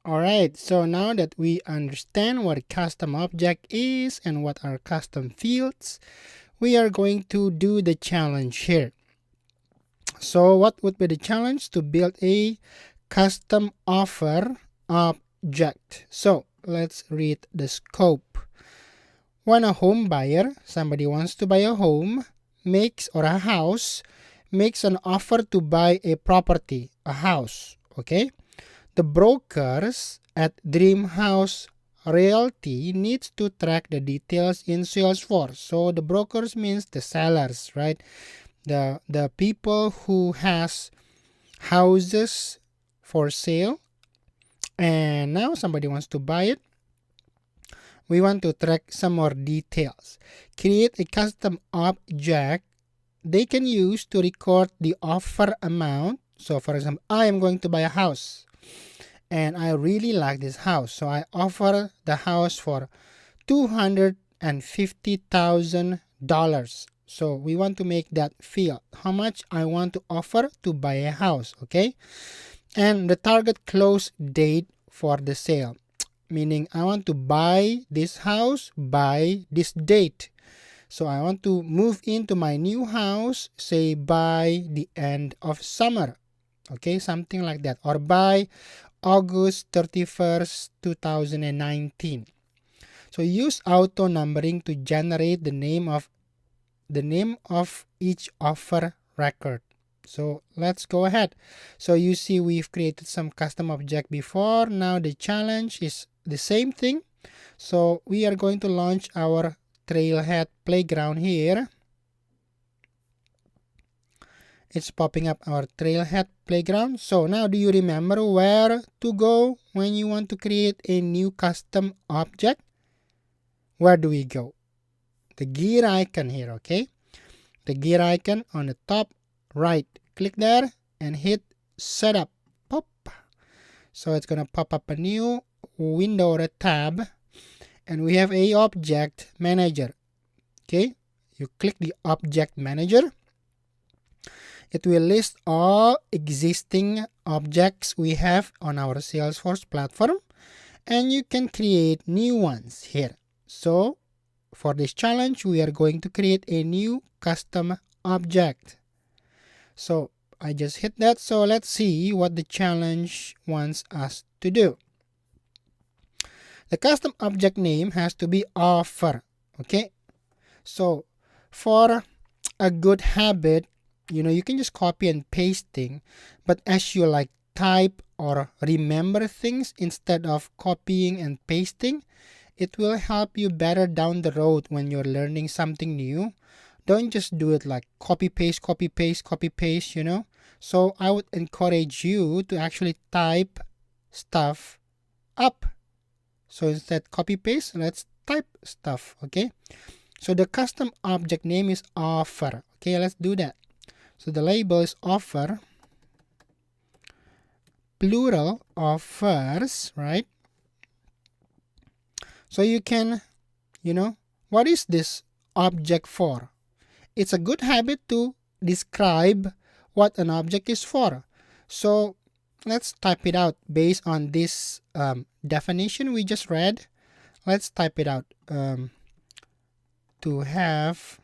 Alright, so now that we understand what a custom object is and what are custom fields, we are going to do the challenge here. So what would be the challenge? To build a custom offer object. So let's read the scope. When a home buyer, somebody wants to buy a home, or a house, makes an offer to buy a property, a house, okay? The brokers at Dream House Realty needs to track the details in Salesforce. So the brokers means the sellers, right? The people who has houses for sale, and now somebody wants to buy it. We want to track some more details. Create a custom object they can use to record the offer amount. So for example, I am going to buy a house and I really like this house, so I offer the house for $250,000. So we want to make that field how much I want to offer to buy a house, okay? And the target close date for the sale, meaning I want to buy this house by this date. So I want to move into my new house, say by the end of summer, okay? Something like that, or by August 31st, 2019. So use auto numbering to generate the name of each offer record. So let's go ahead. So you see we've created some custom object before. Now the challenge is the same thing. So we are going to launch our Trailhead playground here. It's popping up our Trailhead playground. So now do you remember where to go when you want to create a new custom object? Where do we go? The gear icon here, okay? The gear icon on the top right. Click there and hit setup. Pop. So it's going to pop up a new window or a tab. And we have a object manager. Okay? You click the object manager. It will list all existing objects we have on our Salesforce platform, and you can create new ones here. So for this challenge, we are going to create a new custom object. So I just hit that. So let's see what the challenge wants us to do. The custom object name has to be offer. Okay. So for a good habit, you can just copy and pasting, but as you like type or remember things instead of copying and pasting, it will help you better down the road when you're learning something new. Don't just do it like copy paste, copy paste, copy paste, So I would encourage you to actually type stuff up. So instead copy paste, let's type stuff, okay? So the custom object name is offer. Okay, let's do that. So the label is offer, plural offers, right? So you can, what is this object for? It's a good habit to describe what an object is for. So let's type it out based on this definition we just read. Let's type it out. To have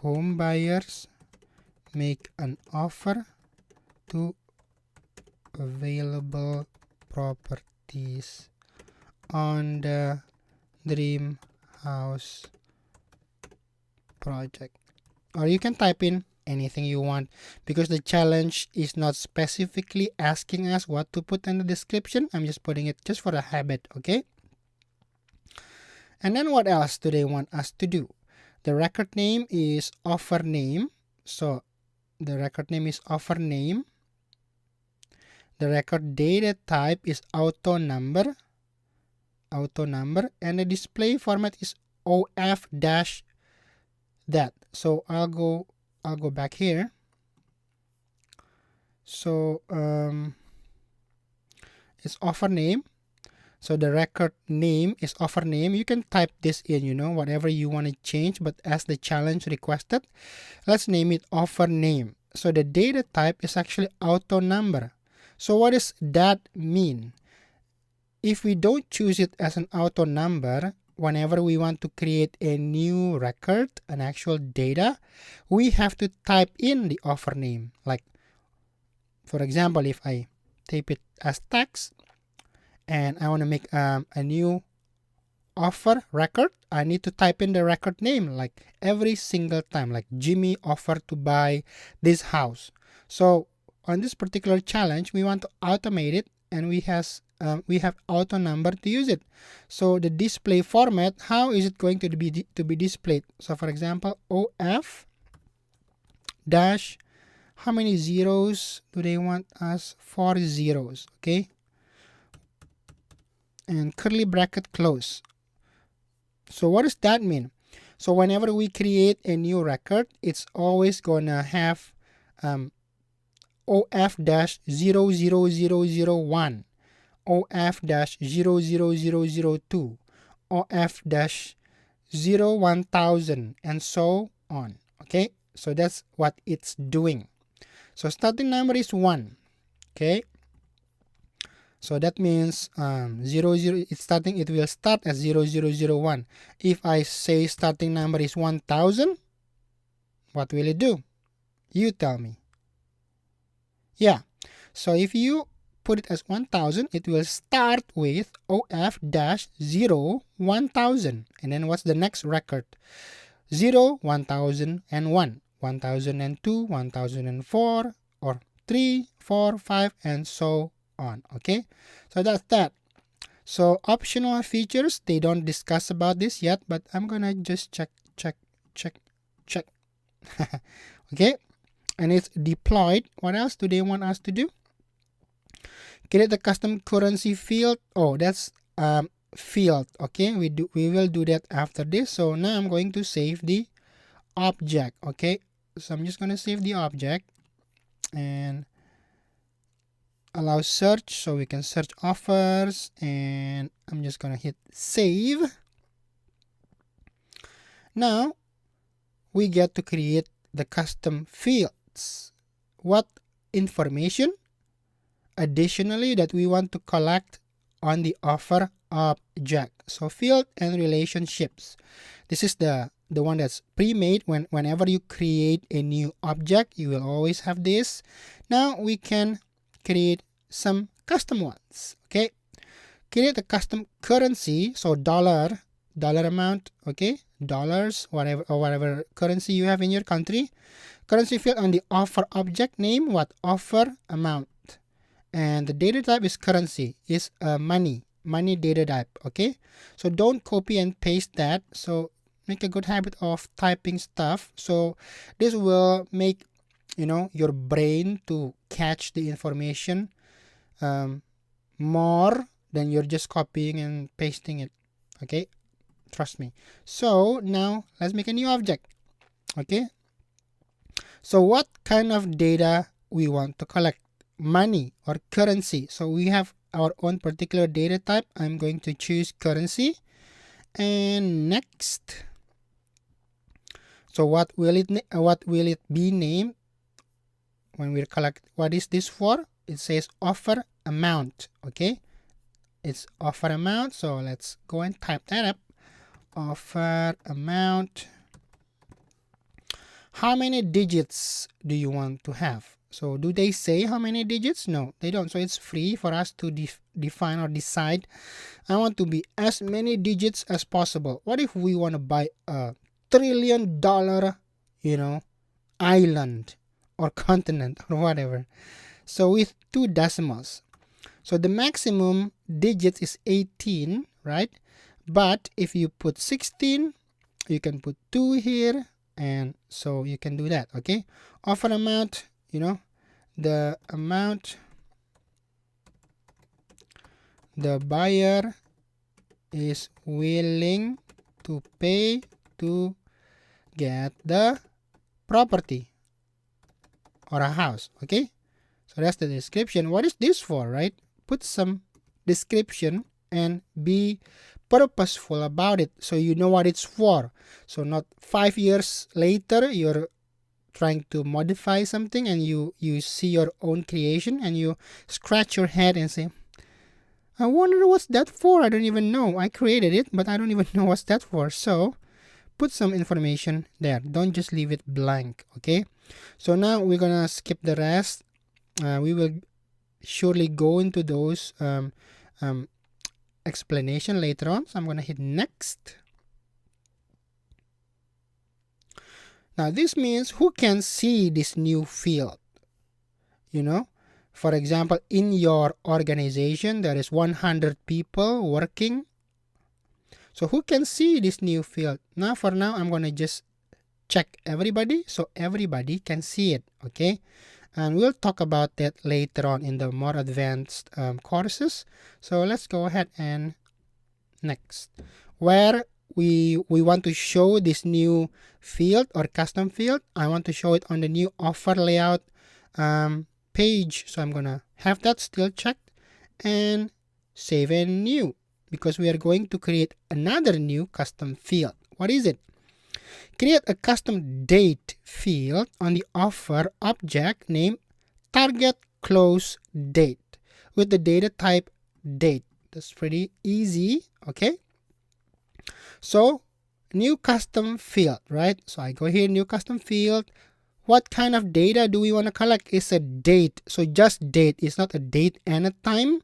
home buyers make an offer to available properties on the Dream House project. Or you can type in anything you want, because the challenge is not specifically asking us what to put in the description. I'm just putting it just for a habit, okay? And then what else do they want us to do? The record name is offer name. So the record name is offer name. The record data type is auto number. And the display format is OF-that. So I'll go back here. So it's offer name. So the record name is offer name. You can type this in, whatever you want to change, but as the challenge requested, let's name it offer name. So the data type is actually auto number. So what does that mean? If we don't choose it as an auto number, whenever we want to create a new record, an actual data, we have to type in the offer name. Like, for example, if I type it as text and I want to make a new offer record, I need to type in the record name like every single time, like Jimmy offered to buy this house. So on this particular challenge, we want to automate it, and we have auto number to use it. So the display format, how is it going to be displayed? So for example, OF dash, how many zeros do they want us? 4 zeros, okay? And curly bracket close. So what does that mean? So whenever we create a new record, it's always gonna have OF-00001, OF-00002, OF-01000, and so on. Okay, so that's what it's doing. So starting number is 1. Okay, so that means 0, 0, it will start as 0001. If I say starting number is 1000, what will it do? You tell me. Yeah, so if you put it as 1000, it will start with OF-0 1000. And then what's the next record? 0, 1001, 1002, 1004, or 3, 4, 5, and so on. Okay, so that's that. So optional features, they don't discuss about this yet, but I'm gonna just check. Okay, and it's deployed. What else do they want us to do? Create the custom currency field. Oh, that's field. Okay, we will do that after this. So now I'm going to save the object. Okay, so I'm just going to save the object and allow search, so we can search offers, and I'm just going to hit save. Now we get to create the custom fields. What information additionally that we want to collect on the offer object? So field and relationships. This is the one that's pre-made. Whenever you create a new object, you will always have this. Now we can create some custom ones. Okay, create a custom currency. So dollar amount, okay, dollars, whatever currency you have in your country. Currency field on the offer object name, what? Offer amount. And the data type is currency, is money data type. Okay, so don't copy and paste that. So make a good habit of typing stuff, so this will make your brain to catch the information more than you're just copying and pasting it. Okay, trust me. So now let's make a new object. Okay, so what kind of data we want to collect? Money or currency. So we have our own particular data type. I'm going to choose currency, and next. So what will it be named when we collect? What is this for? It says offer amount. Okay, it's offer amount. So let's go and type that up. Offer amount. How many digits do you want to have? So do they say how many digits? No, they don't. So it's free for us to define or decide. I want to be as many digits as possible. What if we want to buy a $1 trillion, island or continent or whatever? So with 2 decimals. So the maximum digits is 18, right? But if you put 16, you can put 2 here, and so you can do that. Okay, offer amount, the amount the buyer is willing to pay to get the property or a house. Okay, so that's the description. What is this for, right? Put some description and be purposeful about it so you know what it's for. So not 5 years later you're trying to modify something and you see your own creation and you scratch your head and say, I wonder what's that for. I don't even know. I created it, but I don't even know what's that for. So put some information there. Don't just leave it blank. Okay, so now we're gonna skip the rest. We will surely go into those explanation later on. So I'm gonna hit next. Now this means who can see this new field. For example, in your organization there is 100 people working. So who can see this new field? Now for now I'm gonna just check everybody so everybody can see it. Okay, and we'll talk about that later on in the more advanced courses. So let's go ahead and next, where we want to show this new field or custom field. I want to show it on the new offer layout page. So I'm gonna have that still checked and save and new, because we are going to create another new custom field. What is it? Create a custom date field on the offer object named target close date with the data type date. That's pretty easy. Okay, so new custom field, right? So I go here, new custom field. What kind of data do we want to collect? It's a date. So just date. It's not a date and a time.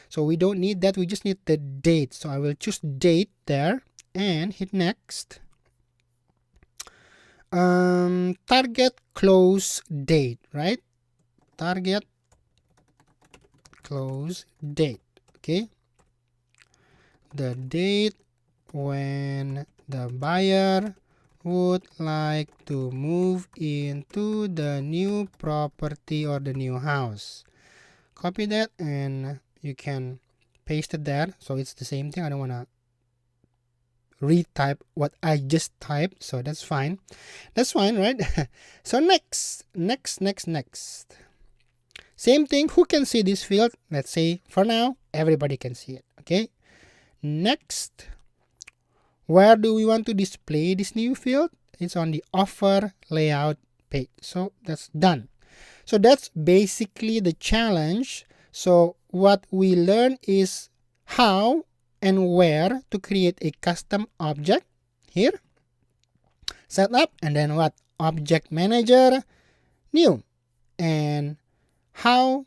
So we don't need that. We just need the date. So I will choose date there and hit next. Target close date, right? Target close date. Okay, the date when the buyer would like to move into the new property or the new house. Copy that and you can paste it there. So it's the same thing. I don't want to retype what I just typed, so that's fine. That's fine, right? So next. Same thing. Who can see this field? Let's say for now everybody can see it. Okay, next, where do we want to display this new field? It's on the offer layout page. So that's done. So that's basically the challenge. So what we learn is how and where to create a custom object here, setup, and then what? Object manager, new, and how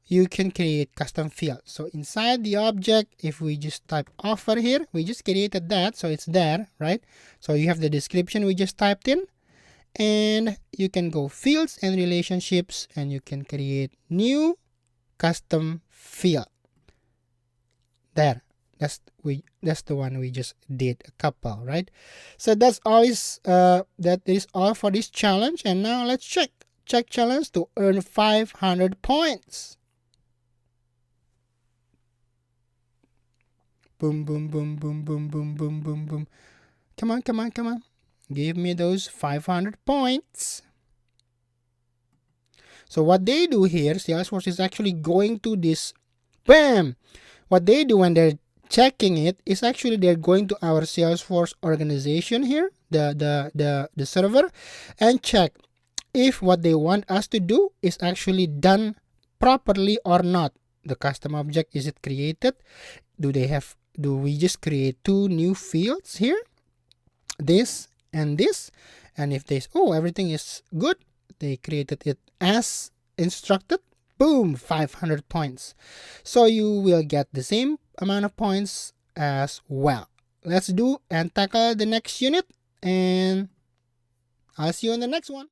you can create custom fields. So inside the object, if we just type offer here, we just created that, so it's there, right? So you have the description we just typed in, and you can go fields and relationships, and you can create new custom field there. That's the one we just did, a couple, right? So that's always that is all for this challenge. And now let's check challenge to earn 500 points. Boom, boom, boom, boom, boom, boom, boom, boom, boom. Come on. Give me those 500 points. So what they do here, Salesforce is actually going to this, bam! What they do when they're checking it is actually they're going to our Salesforce organization here, the server, and check if what they want us to do is actually done properly or not. The custom object, is it created? Do we just create two new fields here, this and this? And if they, everything is good, they created it as instructed, boom, 500 points. So you will get the same amount of points as well. Let's do and tackle the next unit, and I'll see you in the next one.